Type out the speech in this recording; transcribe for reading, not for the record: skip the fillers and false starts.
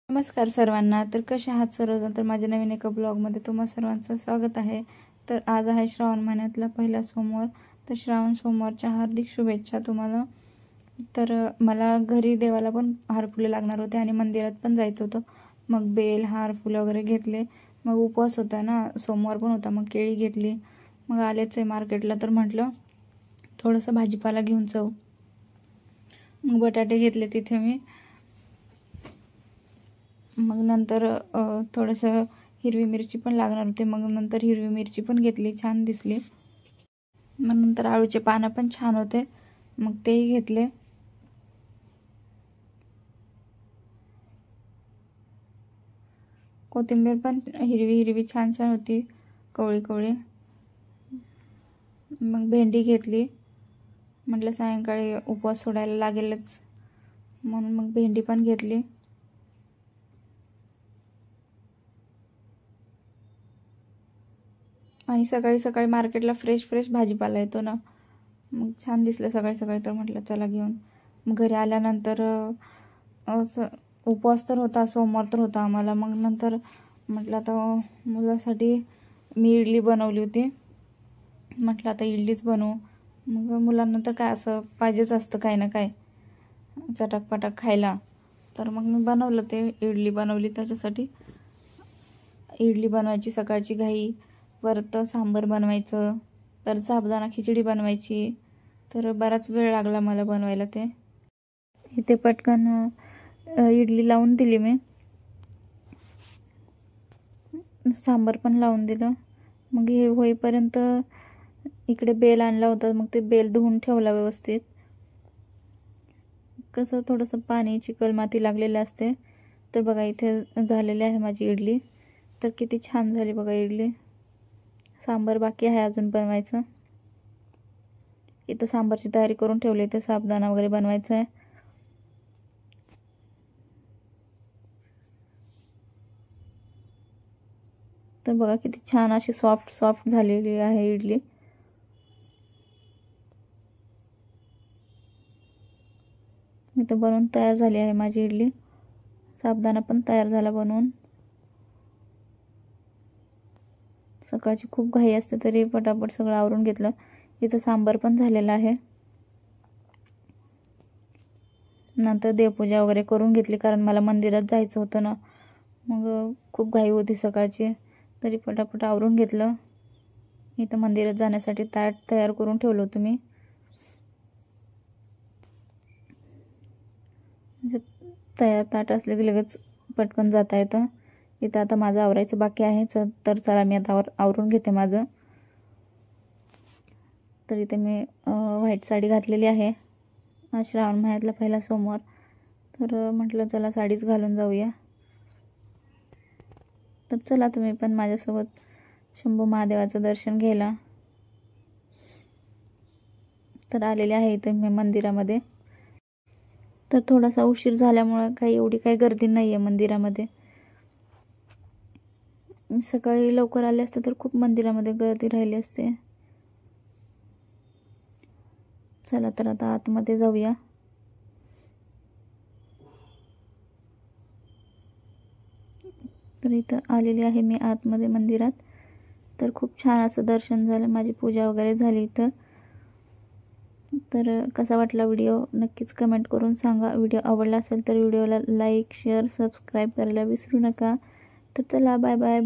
नमस्कार सर्वांना. तर कसे आहात सर्वजण? तर माझ्या नवीन एका ब्लॉगमध्ये तुम्हा सर्वांचं स्वागत आहे. तर आज आहे श्रावण महिन्यातला पहिला सोमवार. तर श्रावण सोमवारच्या हार्दिक शुभेच्छा तुम्हाला. तर मला घरी देवाला पण हार फुले लागणार होते आणि मंदिरात पण जायचं होतं. मग बेल हार फुलं वगैरे घेतले. मग उपवास होता ना, सोमवार पण होता. मग केळी घेतली. मग आलेच आहे मार्केटला, तर म्हटलं थोडंसं भाजीपाला घेऊन जाऊ. मग बटाटे घेतले तिथे मी. मग नंतर थोडंसं हिरवी मिरची पण लागणार होते. मग नंतर हिरवी मिरची पण घेतली, छान दिसली. मग नंतर आळूचे पानं पण छान होते, मग तेही घेतले. कोथिंबीर पण हिरवी हिरवी छान छान होती, कवळी कवळी. मग भेंडी घेतली. म्हटलं सायंकाळी उपवास सोडायला लागेलच, म्हणून मग भेंडी पण घेतली. आणि सकाळी सकाळी मार्केटला फ्रेश फ्रेश भाजीपाला येतो ना, मग छान दिसलं सकाळी सकाळी. तर म्हटलं चला घेऊन. मग घरी आल्यानंतर असं उपवास तर होता, सोमवार तर होता आम्हाला. मग नंतर म्हटलं आता मुलासाठी मी इडली बनवली होती. म्हटलं आता इडलीच बनवू. मग मुलांना तर काय असं पाहिजेच असतं काही ना काय चटकपटक खायला. तर मग मी बनवलं, ते इडली बनवली. त्याच्यासाठी इडली बनवायची सकाळची घाई, परत सांबार बनवायचं, परत साबुदाणा खिचडी बनवायची. तर बराच वेळ लागला मला बनवायला ते. इथे पटकन इडली लावून दिली मी, सांबार पण लावून दिलं. मग हे होईपर्यंत इकडे बेल आणला होता, मग ते बेल धुवून ठेवला व्यवस्थित. कसं थोडंसं पाणी चिकल माती लागलेलं असते. तर बघा इथे झालेली आहे माझी इडली. तर किती छान झाली बघा इडली. सांबार बाकी आहे अजून बनवायचं. इथं सांबारची तयारी करून ठेवली. इथं साबुदाणा वगैरे बनवायचा आहे. तर बघा किती छान अशी सॉफ्ट सॉफ्ट झालेली आहे इडली. इथं बनवून तयार झाली आहे माझी इडली. साबुदाणा पण तयार झाला बनवून. सकाळची खूप घाई असते तरी पटापट सगळं आवरून घेतलं. इथं सांबार पण झालेला आहे. नंतर देवपूजा वगैरे करून घेतली, कारण मला मंदिरात जायचं होतं ना. मग खूप घाई होती सकाळची, तरी पटापट आवरून घेतलं. इथं मंदिरात जाण्यासाठी ताट तयार करून ठेवलं होतं मी. तयार ताट असले की लगेच पटकन जाता येतं. इथं आता माझं आवरायचं बाकी आहे. तर चला मी आता आवरून घेते माझं. तर इथे मी व्हाईट साडी घातलेली आहे. आज श्रावण महिन्यातला पहिला सोमवार, तर म्हटलं चला साडीच घालून जाऊया. तर चला तुम्ही पण माझ्यासोबत शंभू महादेवाचं दर्शन घ्यायला. तर आलेले आहे इथे मी मंदिरामध्ये. तर थोडासा उशीर झाल्यामुळे एवढी काही गर्दी नाही आहे मंदिरामध्ये. सकाळी लवकर आले असते तर खूप मंदिरामध्ये गर्दी राहिली असते. चला तर आता आतमध्ये जाऊया. तर इथं आलेली आहे मी आतमध्ये मंदिरात. तर खूप छान असं दर्शन झालं, माझी पूजा वगैरे झाली इथं. तर कसा वाटला व्हिडिओ नक्कीच कमेंट करून सांगा. व्हिडिओ आवडला असेल तर व्हिडिओला लाईक शेअर सबस्क्राईब करायला विसरू नका. तर चला बाय बाय.